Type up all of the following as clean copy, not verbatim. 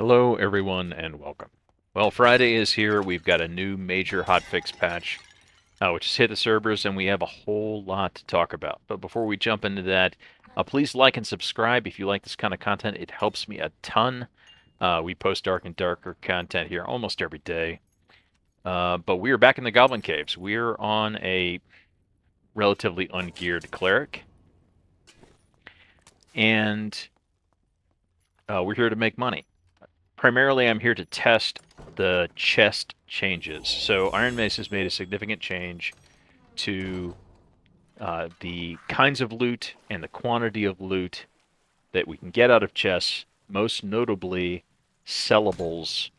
Hello, everyone, and welcome. Well, Friday is here. We've got a new major hotfix patch, which has hit the servers, and we have a whole lot to talk about. But before we jump into that, please like and subscribe if you like this kind of content. It helps me a ton. We post dark and darker content here almost every day. But we are back in the Goblin Caves. We're on a relatively ungeared cleric, and we're here to make money. Primarily, I'm here to test the chest changes. So Iron Mace has made a significant change to the kinds of loot and the quantity of loot that we can get out of chests, most notably sellables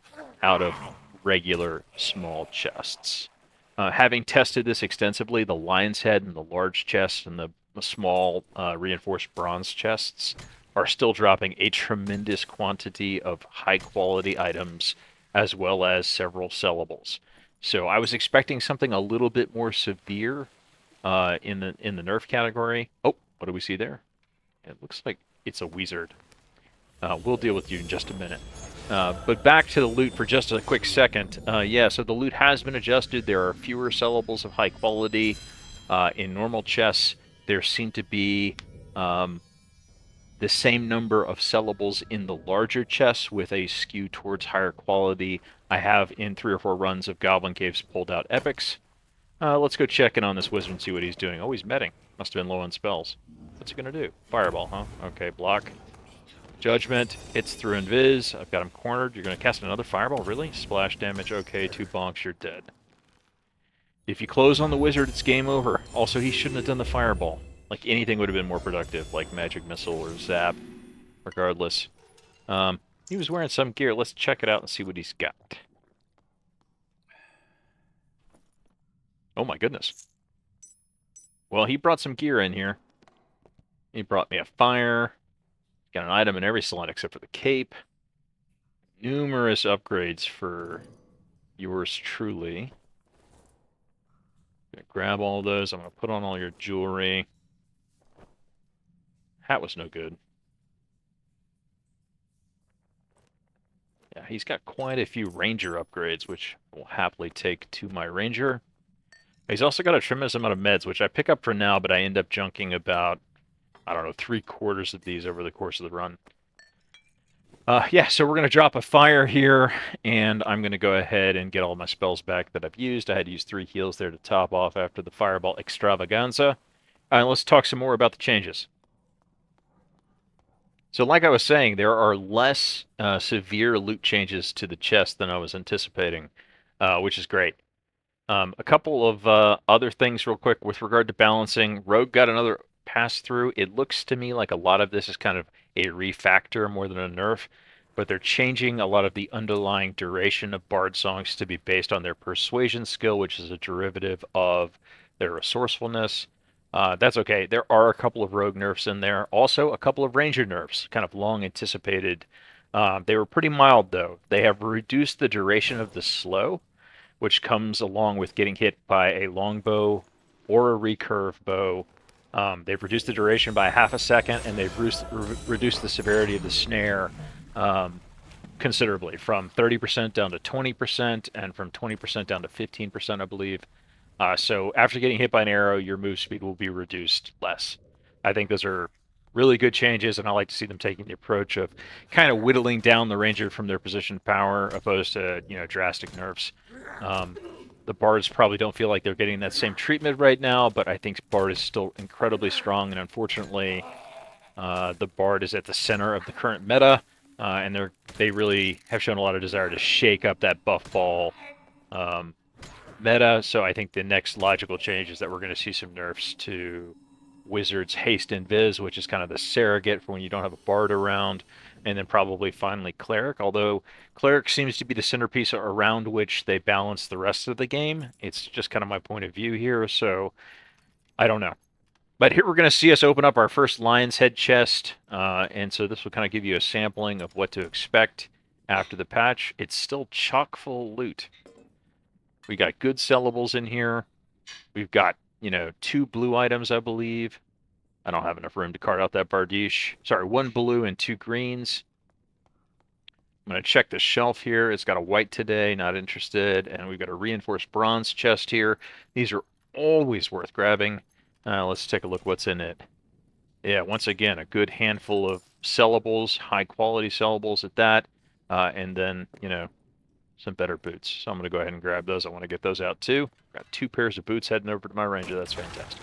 out of regular small chests. Having tested this extensively, the lion's head and the large chests and the small reinforced bronze chests are still dropping a tremendous quantity of high quality items as well as several sellables. So I was expecting something a little bit more severe in the nerf category. Oh, what do we see there? It looks like it's a wizard. We'll deal with you in just a minute. But back to the loot for just a quick second. Yeah, so the loot has been adjusted. There are fewer sellables of high quality in normal chests. There seem to be the same number of sellables in the larger chests with a skew towards higher quality. I have in 3 or 4 runs of Goblin Caves pulled out epics. Let's go check in on this wizard and see what he's doing. Oh, he's medding. Must have been low on spells. What's he gonna do? Fireball, huh? Okay, block. Judgment hits through invis. I've got him cornered. You're gonna cast another fireball? Really? Splash damage. Okay, 2 bonks. You're dead. If you close on the wizard, it's game over. Also, he shouldn't have done the fireball. Like, anything would have been more productive, like magic missile or zap. Regardless. He was wearing some gear. Let's check it out and see what he's got. Oh my goodness. Well, he brought some gear in here. He brought me a fire. Got an item in every slot except for the cape. Numerous upgrades for yours truly. Gonna grab all of those. I'm gonna put on all your jewelry. Hat was no good. Yeah, he's got quite a few ranger upgrades, which I will happily take to my ranger. He's also got a tremendous amount of meds, which I pick up for now, but I end up junking about, I don't know, 3/4 of these over the course of the run. Yeah, so we're going to drop a fire here, and I'm going to go ahead and get all my spells back that I've used. I had to use 3 heals there to top off after the fireball extravaganza. Let's talk some more about the changes. So like I was saying, there are less severe loot changes to the chest than I was anticipating, which is great. A couple of other things real quick with regard to balancing. Rogue got another pass through. It looks to me like a lot of this is kind of a refactor more than a nerf, but they're changing a lot of the underlying duration of bard songs to be based on their persuasion skill, which is a derivative of their resourcefulness. That's okay. There are a couple of rogue nerfs in there. Also, a couple of ranger nerfs, kind of long anticipated. They were pretty mild, though. They have reduced the duration of the slow, which comes along with getting hit by a longbow or a recurve bow. They've reduced the duration by half a second, and they've reduced the severity of the snare considerably, from 30% down to 20%, and from 20% down to 15%, I believe. So after getting hit by an arrow, your move speed will be reduced less. I think those are really good changes, and I like to see them taking the approach of kind of whittling down the ranger from their position power, opposed to drastic nerfs. The bards probably don't feel like they're getting that same treatment right now, but I think bard is still incredibly strong, and unfortunately, the bard is at the center of the current meta, and they really have shown a lot of desire to shake up that buff ball meta. So I think the next logical change is that we're going to see some nerfs to Wizard's Haste and Viz, which is kind of the surrogate for when you don't have a bard around, and then probably finally Cleric, although Cleric seems to be the centerpiece around which they balance the rest of the game. It's just kind of my point of view here, so I don't know. But here we're going to see us open up our first Lion's Head chest, and so this will kind of give you a sampling of what to expect after the patch. It's still chock full of loot. We got good sellables in here. We've got 2 blue items, I believe. I don't have enough room to cart out that bardiche. Sorry, 1 blue and 2 greens. I'm going to check the shelf here. It's got a white today, not interested. And we've got a reinforced bronze chest here. These are always worth grabbing. Let's take a look what's in it. Yeah, once again, a good handful of sellables, high quality sellables at that. And then, some better boots. So I'm going to go ahead and grab those. I want to get those out too. Got 2 pairs of boots heading over to my ranger. That's fantastic.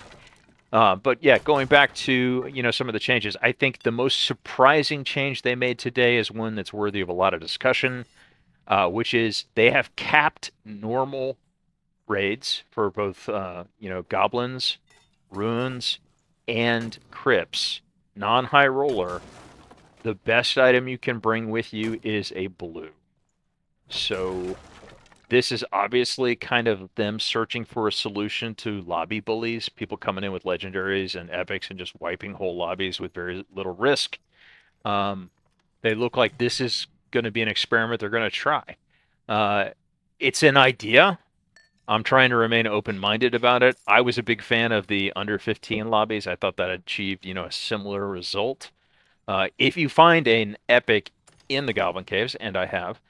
But yeah, going back to some of the changes, I think the most surprising change they made today is one that's worthy of a lot of discussion, which is they have capped normal raids for both goblins, ruins, and crypts. Non-high roller. The best item you can bring with you is a blue. So this is obviously kind of them searching for a solution to lobby bullies, people coming in with legendaries and epics and just wiping whole lobbies with very little risk. They look like this is going to be an experiment they're going to try. It's an idea. I'm trying to remain open-minded about it. I was a big fan of the under 15 lobbies. I thought that achieved, a similar result. If you find an epic in the Goblin Caves, and I have,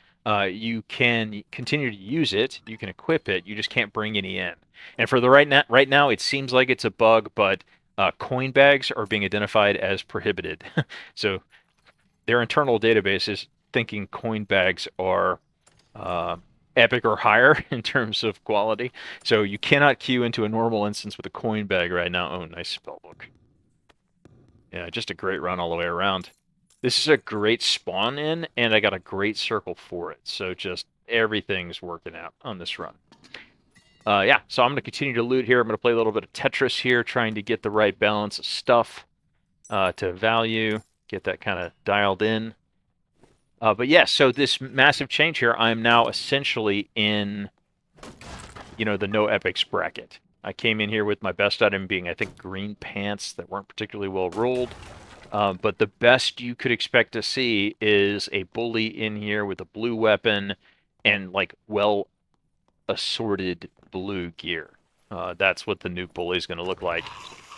you can continue to use it. You can equip it. You just can't bring any in. And for the right now, it seems like it's a bug, but coin bags are being identified as prohibited. So their internal database is thinking coin bags are epic or higher in terms of quality. So you cannot queue into a normal instance with a coin bag right now. Oh, nice spellbook. Yeah, just a great run all the way around. This is a great spawn in, and I got a great circle for it. So just everything's working out on this run. Yeah, so I'm going to continue to loot here. I'm going to play a little bit of Tetris here, trying to get the right balance of stuff to value, get that kind of dialed in. But yeah, so this massive change here, I'm now essentially in, the no epics bracket. I came in here with my best item being, I think, green pants that weren't particularly well rolled. But the best you could expect to see is a bully in here with a blue weapon and, like, well assorted blue gear. That's what the new bully is going to look like.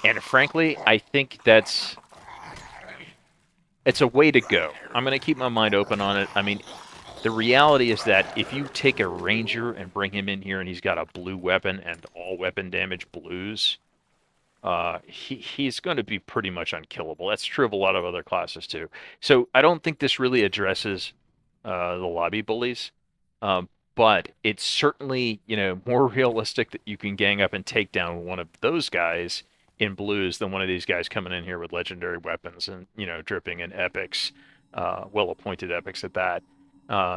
And frankly, I think it's a way to go. I'm going to keep my mind open on it. I mean, the reality is that if you take a ranger and bring him in here and he's got a blue weapon and all weapon damage blues, he's going to be pretty much unkillable. That's true of a lot of other classes too. So I don't think this really addresses the lobby bullies, but it's certainly more realistic that you can gang up and take down one of those guys in blues than one of these guys coming in here with legendary weapons and dripping in epics, well-appointed epics at that.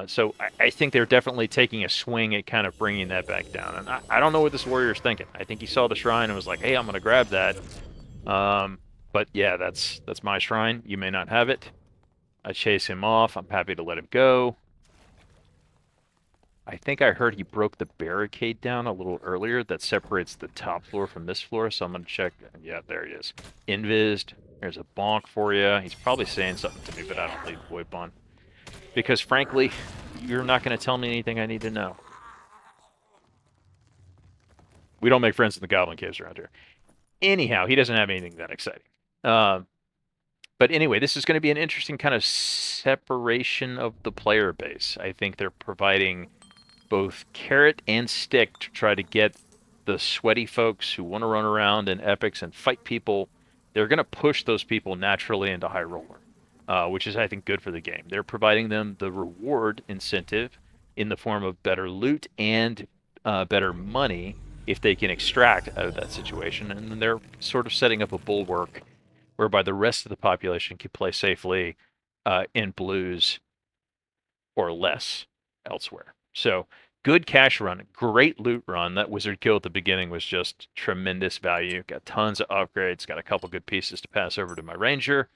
So I think they're definitely taking a swing at kind of bringing that back down. And I don't know what this warrior's thinking. I think he saw the shrine and was like, hey, I'm going to grab that. But yeah, that's my shrine. You may not have it. I chase him off. I'm happy to let him go. I think I heard he broke the barricade down a little earlier that separates the top floor from this floor, so I'm going to check. Yeah, there he is. Invised. There's a bonk for you. He's probably saying something to me, but I don't leave VoIP on. Because, frankly, you're not going to tell me anything I need to know. We don't make friends in the Goblin Caves around here. Anyhow, he doesn't have anything that exciting. But anyway, this is going to be an interesting kind of separation of the player base. I think they're providing both carrot and stick to try to get the sweaty folks who want to run around in epics and fight people. They're going to push those people naturally into high roller. Which is, I think, good for the game. They're providing them the reward incentive in the form of better loot and better money if they can extract out of that situation. And then they're sort of setting up a bulwark whereby the rest of the population can play safely in blues or less elsewhere. So, good cash run, great loot run. That wizard kill at the beginning was just tremendous value. Got tons of upgrades, got a couple good pieces to pass over to my ranger.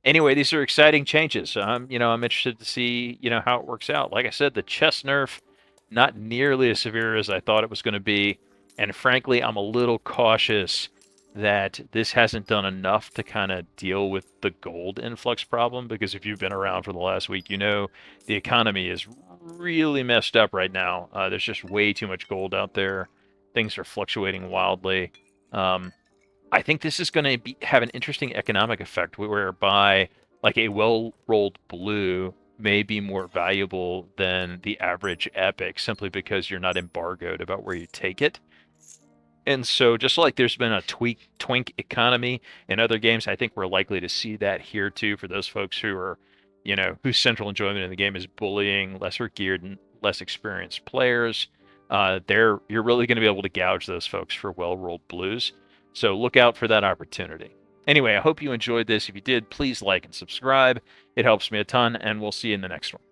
Anyway, these are exciting changes. I'm interested to see, how it works out. Like I said, the chest nerf, not nearly as severe as I thought it was going to be. And frankly, I'm a little cautious that this hasn't done enough to kind of deal with the gold influx problem. Because if you've been around for the last week, the economy is really messed up right now. There's just way too much gold out there. Things are fluctuating wildly. I think this is going to have an interesting economic effect whereby, like, a well-rolled blue may be more valuable than the average epic simply because you're not embargoed about where you take it. And so, just like there's been a twink economy in other games, I think we're likely to see that here too for those folks who are, whose central enjoyment in the game is bullying lesser geared and less experienced players. You're really going to be able to gouge those folks for well-rolled blues. So look out for that opportunity. Anyway, I hope you enjoyed this. If you did, please like and subscribe. It helps me a ton, and we'll see you in the next one.